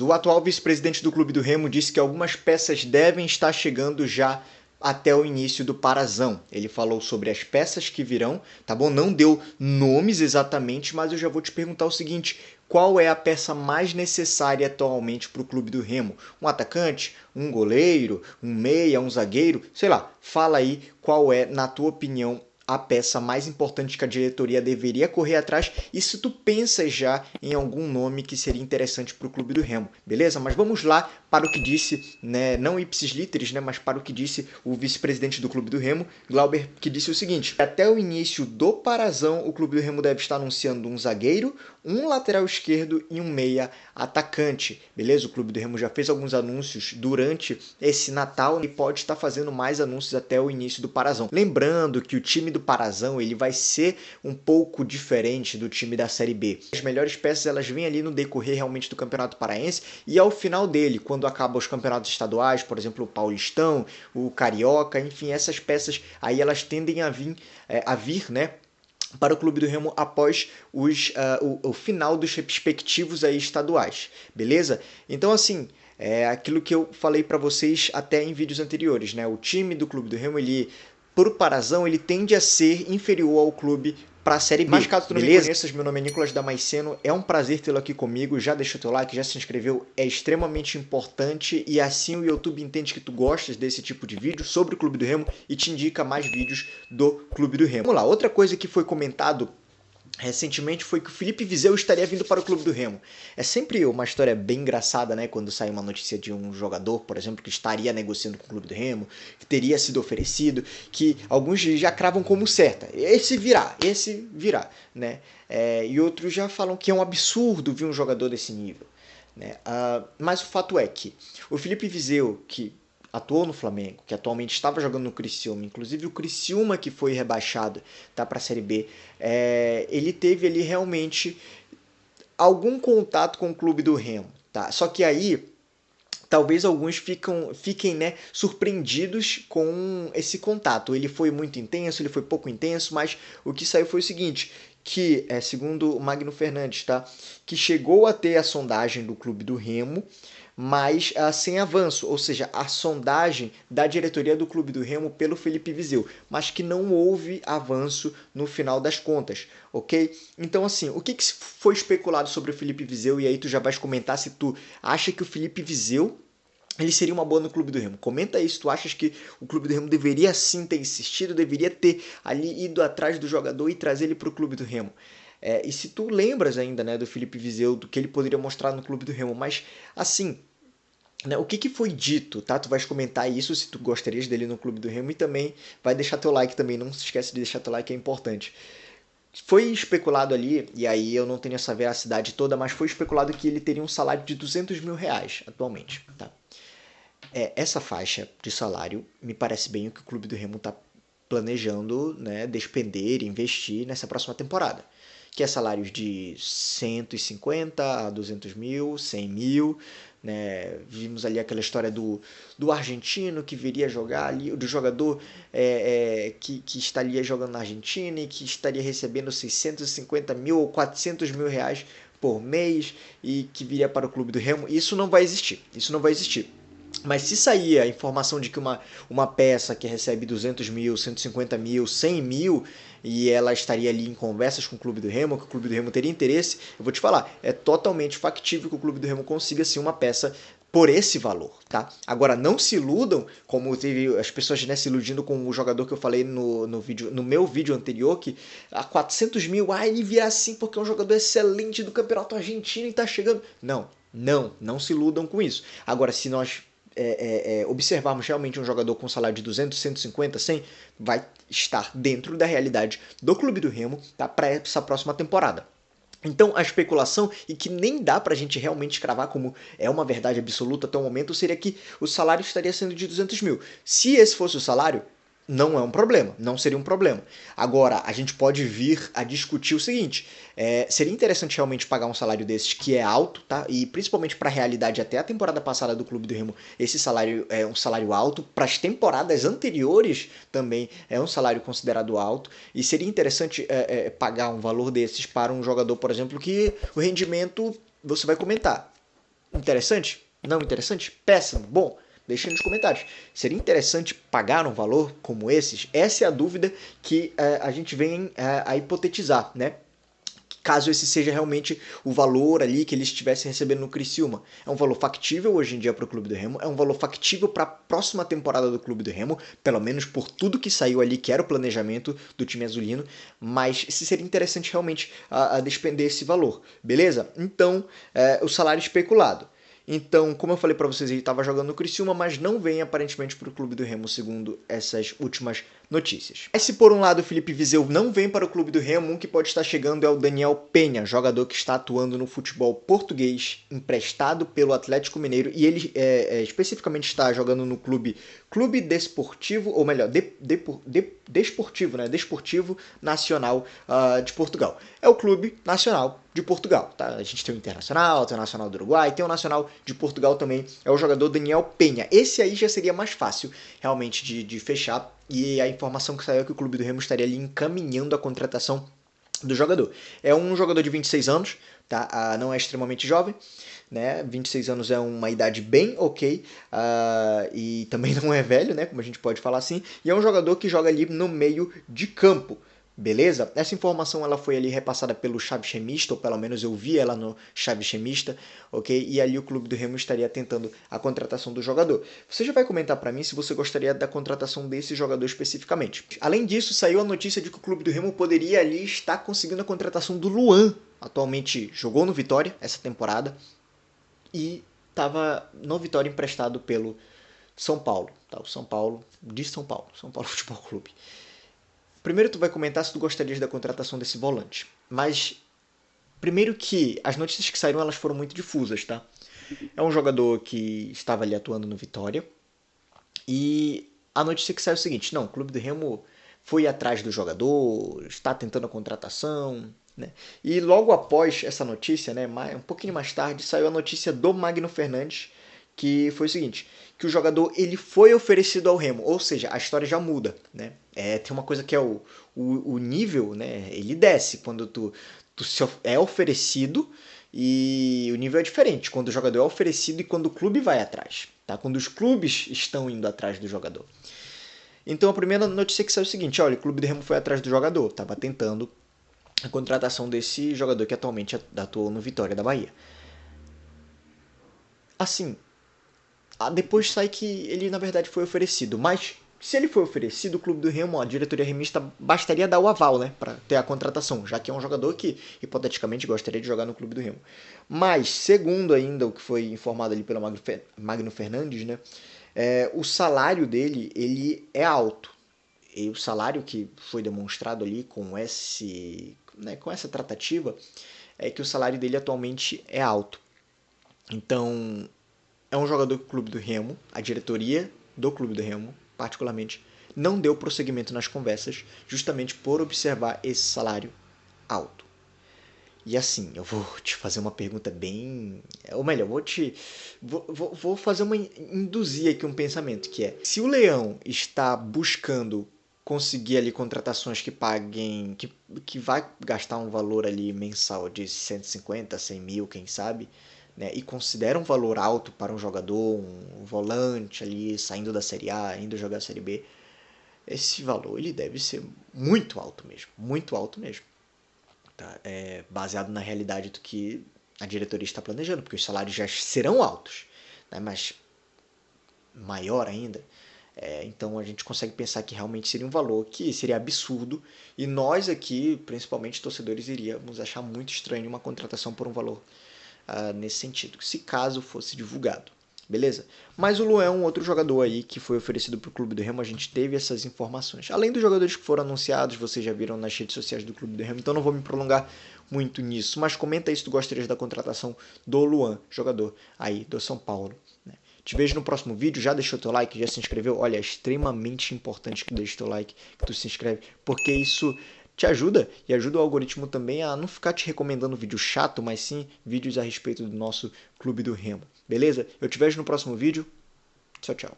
O atual vice-presidente do Clube do Remo disse que algumas peças devem estar chegando já até o início do Parazão. Ele falou sobre as peças que virão, tá bom? Não deu nomes exatamente, mas eu já vou te perguntar o seguinte: qual é a peça mais necessária atualmente para o Clube do Remo? Um atacante, um goleiro, um meia, um zagueiro? Sei lá, fala aí qual é, na tua opinião, a peça mais importante que a diretoria deveria correr atrás e se tu pensas já em algum nome que seria interessante para o Clube do Remo, beleza? Mas vamos lá para o que disse, né, não ipsis literis, né, mas para o que disse o vice-presidente do Clube do Remo, Glauber, que disse o seguinte: até o início do Parazão, o Clube do Remo deve estar anunciando um zagueiro, um lateral esquerdo e um meia atacante, beleza? O Clube do Remo já fez alguns anúncios durante esse Natal e pode estar fazendo mais anúncios até o início do Parazão. Lembrando que o time do Parazão ele vai ser um pouco diferente do time da Série B. As melhores peças elas vêm ali no decorrer realmente do Campeonato Paraense e ao final dele, quando acabam os campeonatos estaduais, por exemplo, o Paulistão, o Carioca, enfim, essas peças aí elas tendem a vir, né, para o Clube do Remo após o final dos respectivos aí estaduais, beleza? Então assim, é aquilo que eu falei para vocês até em vídeos anteriores, né? O time do Clube do Remo, ele, por Parazão, ele tende a ser inferior ao clube para a Série B. Mas caso tu não me conheças, meu nome é Nicolas Damasceno, é um prazer tê-lo aqui comigo, já deixa o teu like, já se inscreveu, é extremamente importante e assim o YouTube entende que tu gostas desse tipo de vídeo sobre o Clube do Remo e te indica mais vídeos do Clube do Remo. Vamos lá, outra coisa que foi comentado recentemente foi que o Felipe Vizeu estaria vindo para o Clube do Remo. É sempre uma história bem engraçada, né? Quando sai uma notícia de um jogador, por exemplo, que estaria negociando com o Clube do Remo, que teria sido oferecido, que alguns já cravam como certa. Esse virá, né? E outros já falam que é um absurdo vir um jogador desse nível. Né? Mas o fato é que o Felipe Vizeu, que atuou no Flamengo, que atualmente estava jogando no Criciúma, inclusive o Criciúma que foi rebaixado, tá, para a Série B, ele teve ali realmente algum contato com o clube do Remo, tá? Só que aí talvez alguns fiquem, né, surpreendidos com esse contato. Ele foi muito intenso, ele foi pouco intenso, mas o que saiu foi o seguinte, que, segundo o Magno Fernandes, tá, que chegou a ter a sondagem do Clube do Remo, mas sem avanço, ou seja, a sondagem da diretoria do Clube do Remo pelo Felipe Vizeu, mas que não houve avanço no final das contas, ok? Então assim, o que foi especulado sobre o Felipe Vizeu, e aí tu já vais comentar se tu acha que o Felipe Vizeu ele seria uma boa no Clube do Remo. Comenta aí se tu achas que o Clube do Remo deveria sim ter insistido, deveria ter ali ido atrás do jogador e trazer ele para o Clube do Remo. E se tu lembras ainda, né, do Felipe Vizeu, do que ele poderia mostrar no Clube do Remo, mas assim, né, o que foi dito, tá? Tu vais comentar isso se tu gostarias dele no Clube do Remo e também vai deixar teu like também, não se esquece de deixar teu like, é importante. Foi especulado ali, e aí eu não tenho essa veracidade toda, mas foi especulado que ele teria um salário de 200 mil reais atualmente, tá? Essa faixa de salário me parece bem o que o Clube do Remo está planejando, né, despender, investir nessa próxima temporada. Que é salários de 150 a 200 mil, 100 mil. Né? Vimos ali aquela história do argentino que viria jogar ali, do jogador que estaria jogando na Argentina e que estaria recebendo 650 mil ou 400 mil reais por mês e que viria para o Clube do Remo. Isso não vai existir. Isso não vai existir. Mas se sair a informação de que uma peça que recebe 200 mil, 150 mil, 100 mil e ela estaria ali em conversas com o Clube do Remo, que o Clube do Remo teria interesse, eu vou te falar, é totalmente factível que o Clube do Remo consiga sim uma peça por esse valor, tá? Agora, não se iludam, como teve as pessoas, né, se iludindo com o jogador que eu falei no meu vídeo anterior, que a 400 mil, ele virá assim porque é um jogador excelente do campeonato argentino e tá chegando. Não se iludam com isso. Agora, se nós observarmos realmente um jogador com salário de 200, 150, 100, vai estar dentro da realidade do Clube do Remo, tá, para essa próxima temporada. Então a especulação, e que nem dá pra gente realmente cravar como é uma verdade absoluta até o momento, seria que o salário estaria sendo de 200 mil. Se esse fosse o salário, não é um problema, não seria um problema. Agora, a gente pode vir a discutir o seguinte, seria interessante realmente pagar um salário desses que é alto, tá? E principalmente para a realidade até a temporada passada do Clube do Remo, esse salário é um salário alto, para as temporadas anteriores também é um salário considerado alto, e seria interessante pagar um valor desses para um jogador, por exemplo, que o rendimento, você vai comentar, Interessante? Não interessante? Péssimo? Bom, deixa aí nos comentários. Seria interessante pagar um valor como esses? Essa é a dúvida que a gente vem a hipotetizar, né? Caso esse seja realmente o valor ali que eles estivessem recebendo no Criciúma. É um valor factível hoje em dia para o Clube do Remo, é um valor factível para a próxima temporada do Clube do Remo, pelo menos por tudo que saiu ali, que era o planejamento do time azulino, mas se seria interessante realmente a despender esse valor, beleza? Então, o salário especulado. Então, como eu falei para vocês, ele estava jogando no Criciúma, mas não vem aparentemente para o Clube do Remo, segundo essas últimas notícias. Mas se por um lado o Felipe Viseu não vem para o Clube do Remo, um que pode estar chegando é o Daniel Penha, jogador que está atuando no futebol português, emprestado pelo Atlético Mineiro, e ele especificamente está jogando no Clube Desportivo, ou melhor, Desportivo, né? Desportivo Nacional de Portugal. É o Clube Nacional de Portugal, tá? A gente tem o Internacional, tem o Nacional do Uruguai, tem o Nacional de Portugal também, é o jogador Daniel Penha. Esse aí já seria mais fácil, realmente, de fechar, e a informação que saiu é que o Clube do Remo estaria ali encaminhando a contratação do jogador. É um jogador de 26 anos, tá? Não é extremamente jovem, né? 26 anos é uma idade bem ok, e também não é velho, né? Como a gente pode falar assim, e é um jogador que joga ali no meio de campo. Beleza? Essa informação ela foi ali repassada pelo Xavi Chemista, ou pelo menos eu vi ela no Xavi Chemista, ok? E ali o Clube do Remo estaria tentando a contratação do jogador. Você já vai comentar para mim se você gostaria da contratação desse jogador especificamente. Além disso, saiu a notícia de que o Clube do Remo poderia ali estar conseguindo a contratação do Luan. Atualmente jogou no Vitória essa temporada e estava no Vitória emprestado pelo São Paulo, tá? O São Paulo São Paulo Futebol Clube. Primeiro tu vai comentar se tu gostarias da contratação desse volante. Mas, primeiro que as notícias que saíram elas foram muito difusas, tá? É um jogador que estava ali atuando no Vitória. E a notícia que saiu é o seguinte, não, o Clube do Remo foi atrás do jogador, está tentando a contratação, né? E logo após essa notícia, né, um pouquinho mais tarde, saiu a notícia do Magno Fernandes, que foi o seguinte, que o jogador ele foi oferecido ao Remo, ou seja, a história já muda, né? Tem uma coisa que é o nível, né? Ele desce quando tu é oferecido, e o nível é diferente quando o jogador é oferecido e quando o clube vai atrás, tá? Quando os clubes estão indo atrás do jogador. Então a primeira notícia que saiu é o seguinte, olha, o Clube do Remo foi atrás do jogador, estava tentando a contratação desse jogador que atualmente atua no Vitória da Bahia. Assim, depois sai que ele na verdade foi oferecido, mas se ele foi oferecido, o Clube do Remo, a diretoria remista, bastaria dar o aval, né, para ter a contratação, já que é um jogador que hipoteticamente gostaria de jogar no Clube do Remo. Mas, segundo ainda o que foi informado ali pelo Magno Fernandes, né, o salário dele ele é alto. E o salário que foi demonstrado ali com essa tratativa é que o salário dele atualmente é alto. Então, é um jogador do Clube do Remo, a diretoria do Clube do Remo, particularmente, não deu prosseguimento nas conversas, justamente por observar esse salário alto. E assim, eu vou te fazer uma pergunta bem... Ou melhor, vou fazer induzir aqui um pensamento, que é, se o Leão está buscando conseguir ali contratações que paguem, que vai gastar um valor ali mensal de 150, 100 mil, quem sabe, né, e considera um valor alto para um jogador, um volante ali, saindo da Série A, indo jogar a Série B, esse valor ele deve ser muito alto mesmo, tá? Baseado na realidade do que a diretoria está planejando, porque os salários já serão altos, né, mas maior ainda. Então a gente consegue pensar que realmente seria um valor que seria absurdo, e nós aqui, principalmente torcedores, iríamos achar muito estranho uma contratação por um valor nesse sentido, se caso fosse divulgado. Beleza? Mas o Luan é um outro jogador aí que foi oferecido para o Clube do Remo, a gente teve essas informações. Além dos jogadores que foram anunciados, vocês já viram nas redes sociais do Clube do Remo, então não vou me prolongar muito nisso, mas comenta aí se tu gostarias da contratação do Luan, jogador aí do São Paulo, né? Te vejo no próximo vídeo, já deixou teu like, já se inscreveu? Olha, é extremamente importante que tu deixe teu like, que tu se inscreve, porque isso te ajuda e ajuda o algoritmo também a não ficar te recomendando vídeo chato, mas sim vídeos a respeito do nosso Clube do Remo. Beleza? Eu te vejo no próximo vídeo. Tchau, tchau.